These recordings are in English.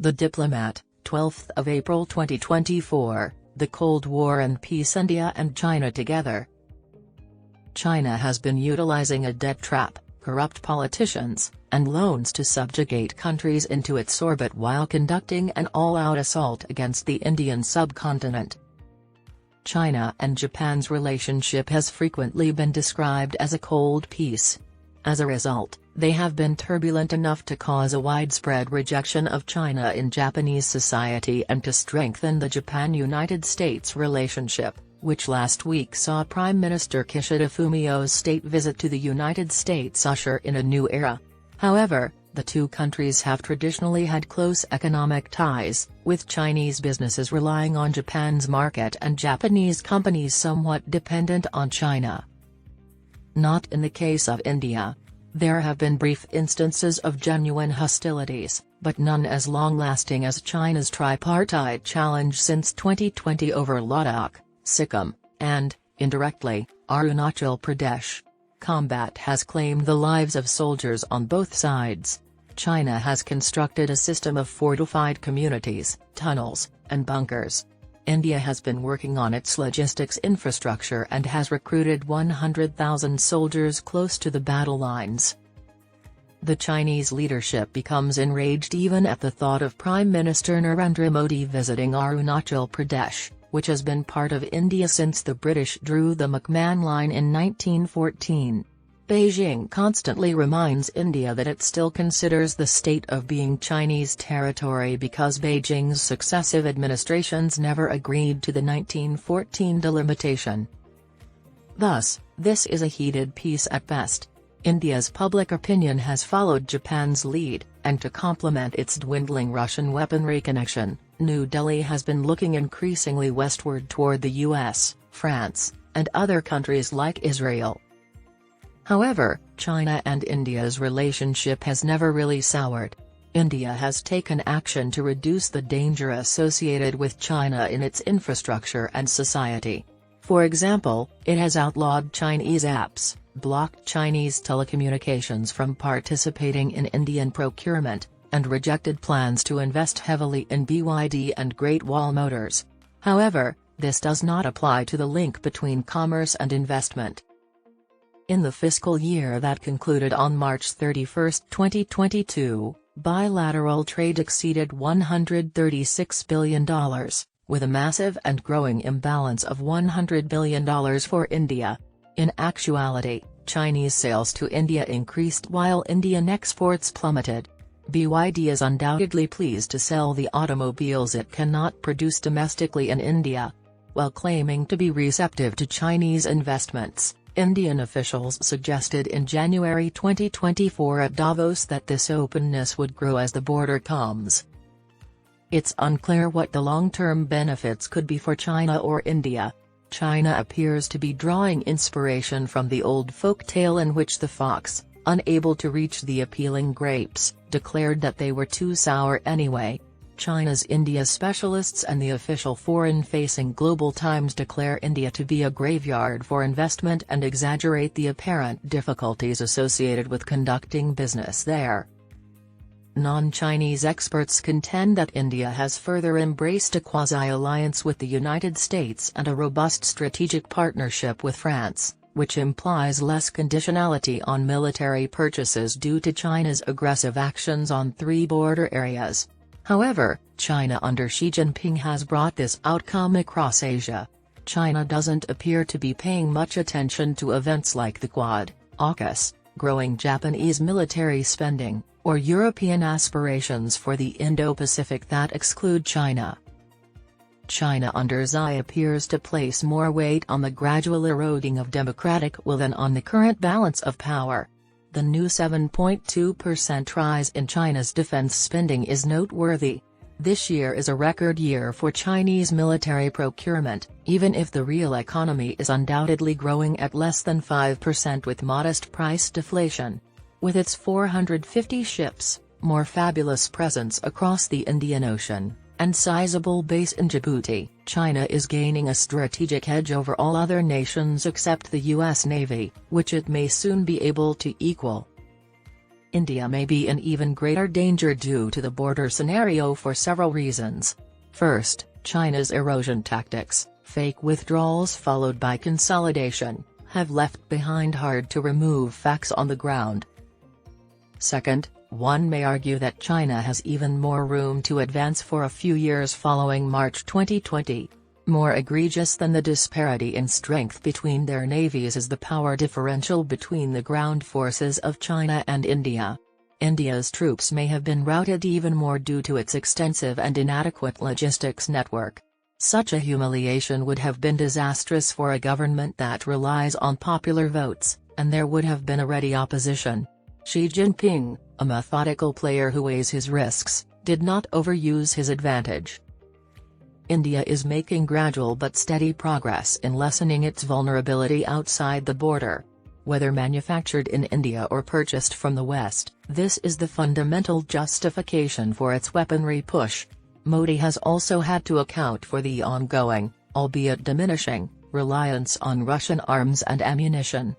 The Diplomat, 12th of April 2024, The Cold War and Peace, India and China together. China has been utilizing a debt trap, corrupt politicians, and loans to subjugate countries into its orbit while conducting an all-out assault against the Indian subcontinent. China and Japan's relationship has frequently been described as a cold peace. As a result, they have been turbulent enough to cause a widespread rejection of China in Japanese society and to strengthen the Japan-United States relationship, which last week saw Prime Minister Kishida Fumio's state visit to the United States usher in a new era. However, the two countries have traditionally had close economic ties, with Chinese businesses relying on Japan's market and Japanese companies somewhat dependent on China. Not in the case of India. There have been brief instances of genuine hostilities, but none as long-lasting as China's tripartite challenge since 2020 over Ladakh, Sikkim, and, indirectly, Arunachal Pradesh. Combat has claimed the lives of soldiers on both sides. China has constructed a system of fortified communities, tunnels, and bunkers. India has been working on its logistics infrastructure and has recruited 100,000 soldiers close to the battle lines. The Chinese leadership becomes enraged even at the thought of Prime Minister Narendra Modi visiting Arunachal Pradesh, which has been part of India since the British drew the McMahon Line in 1914. Beijing constantly reminds India that it still considers the state of being Chinese territory because Beijing's successive administrations never agreed to the 1914 delimitation. Thus, this is a heated peace at best. India's public opinion has followed Japan's lead, and to complement its dwindling Russian weaponry connection, New Delhi has been looking increasingly westward toward the US, France, and other countries like Israel. However, China and India's relationship has never really soured. India has taken action to reduce the danger associated with China in its infrastructure and society. For example, it has outlawed Chinese apps, blocked Chinese telecommunications from participating in Indian procurement, and rejected plans to invest heavily in BYD and Great Wall Motors. However, this does not apply to the link between commerce and investment. In the fiscal year that concluded on March 31, 2022, bilateral trade exceeded $136 billion, with a massive and growing imbalance of $100 billion for India. In actuality, Chinese sales to India increased while Indian exports plummeted. BYD is undoubtedly pleased to sell the automobiles it cannot produce domestically in India. While claiming to be receptive to Chinese investments, Indian officials suggested in January 2024 at Davos that this openness would grow as the border calms. It's unclear what the long-term benefits could be for China or India. China appears to be drawing inspiration from the old folk tale in which the fox, unable to reach the appealing grapes, declared that they were too sour anyway. China's India specialists and the official foreign-facing Global Times declare India to be a graveyard for investment and exaggerate the apparent difficulties associated with conducting business there. Non-Chinese experts contend that India has further embraced a quasi-alliance with the United States and a robust strategic partnership with France, which implies less conditionality on military purchases due to China's aggressive actions on 3 border areas. However, China under Xi Jinping has brought this outcome across Asia. China doesn't appear to be paying much attention to events like the Quad, AUKUS, growing Japanese military spending, or European aspirations for the Indo-Pacific that exclude China. China under Xi appears to place more weight on the gradual eroding of democratic will than on the current balance of power. The new 7.2% rise in China's defense spending is noteworthy. This year is a record year for Chinese military procurement, even if the real economy is undoubtedly growing at less than 5% with modest price deflation. With its 450 ships, more fabulous presence across the Indian Ocean, and sizable base in Djibouti, China is gaining a strategic edge over all other nations except the U.S. Navy, which it may soon be able to equal. India may be in even greater danger due to the border scenario for several reasons. First, China's erosion tactics, fake withdrawals followed by consolidation, have left behind hard-to-remove facts on the ground. Second, one may argue that China has even more room to advance for a few years following March 2020. More egregious than the disparity in strength between their navies is the power differential between the ground forces of China and India. India's troops may have been routed even more due to its extensive and inadequate logistics network. Such a humiliation would have been disastrous for a government that relies on popular votes, and there would have been a ready opposition. Xi Jinping, a methodical player who weighs his risks, did not overuse his advantage. India is making gradual but steady progress in lessening its vulnerability outside the border. Whether manufactured in India or purchased from the West, this is the fundamental justification for its weaponry push. Modi has also had to account for the ongoing, albeit diminishing, reliance on Russian arms and ammunition.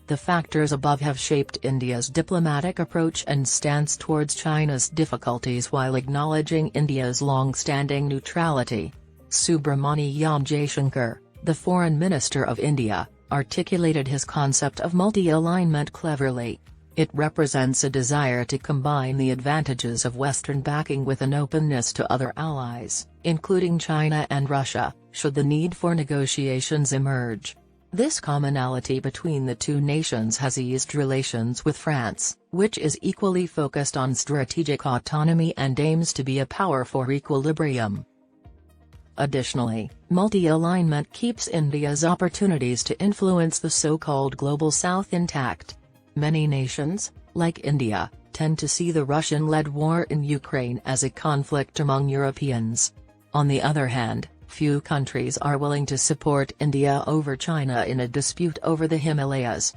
The factors above have shaped India's diplomatic approach and stance towards China's difficulties while acknowledging India's long-standing neutrality. Subramaniam Jaishankar, the Foreign Minister of India, articulated his concept of multi-alignment cleverly. It represents a desire to combine the advantages of Western backing with an openness to other allies, including China and Russia, should the need for negotiations emerge. This commonality between the two nations has eased relations with France, which is equally focused on strategic autonomy and aims to be a power for equilibrium. Additionally, multi-alignment keeps India's opportunities to influence the so-called Global South intact. Many nations, like India, tend to see the Russian-led war in Ukraine as a conflict among Europeans. On the other hand, few countries are willing to support India over China in a dispute over the Himalayas.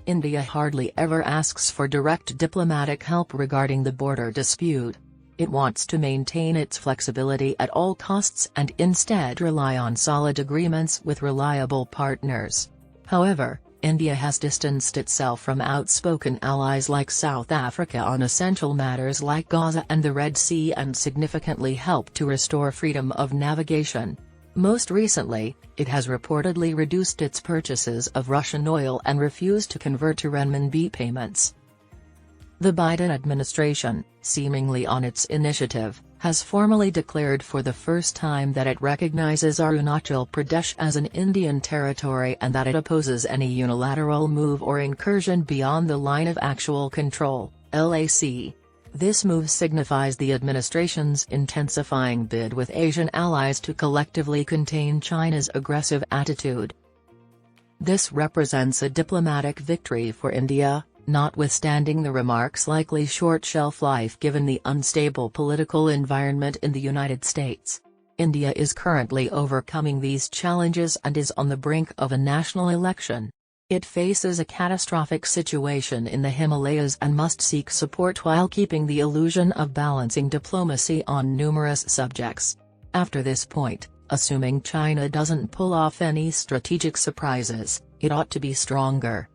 India hardly ever asks for direct diplomatic help regarding the border dispute. It wants to maintain its flexibility at all costs and instead rely on solid agreements with reliable partners. However, India has distanced itself from outspoken allies like South Africa on essential matters like Gaza and the Red Sea and significantly helped to restore freedom of navigation. Most recently, it has reportedly reduced its purchases of Russian oil and refused to convert to renminbi payments. The Biden administration, seemingly on its initiative, has formally declared for the first time that it recognizes Arunachal Pradesh as an Indian territory and that it opposes any unilateral move or incursion beyond the line of actual control, LAC. This move signifies the administration's intensifying bid with Asian allies to collectively contain China's aggressive attitude. This represents a diplomatic victory for India, notwithstanding the remark's likely short shelf life given the unstable political environment in the United States. India is currently overcoming these challenges and is on the brink of a national election. It faces a catastrophic situation in the Himalayas and must seek support while keeping the illusion of balancing diplomacy on numerous subjects. After this point, assuming China doesn't pull off any strategic surprises, it ought to be stronger.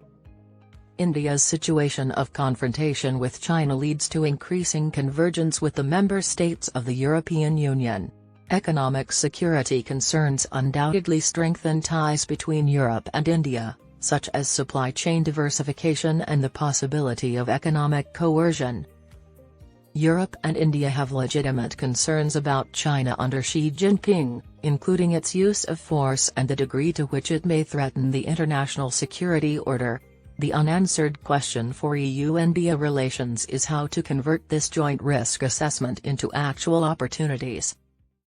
India's situation of confrontation with China leads to increasing convergence with the member states of the European Union. Economic security concerns undoubtedly strengthen ties between Europe and India, such as supply chain diversification and the possibility of economic coercion. Europe and India have legitimate concerns about China under Xi Jinping, including its use of force and the degree to which it may threaten the international security order. The unanswered question for EU-India relations is how to convert this joint risk assessment into actual opportunities.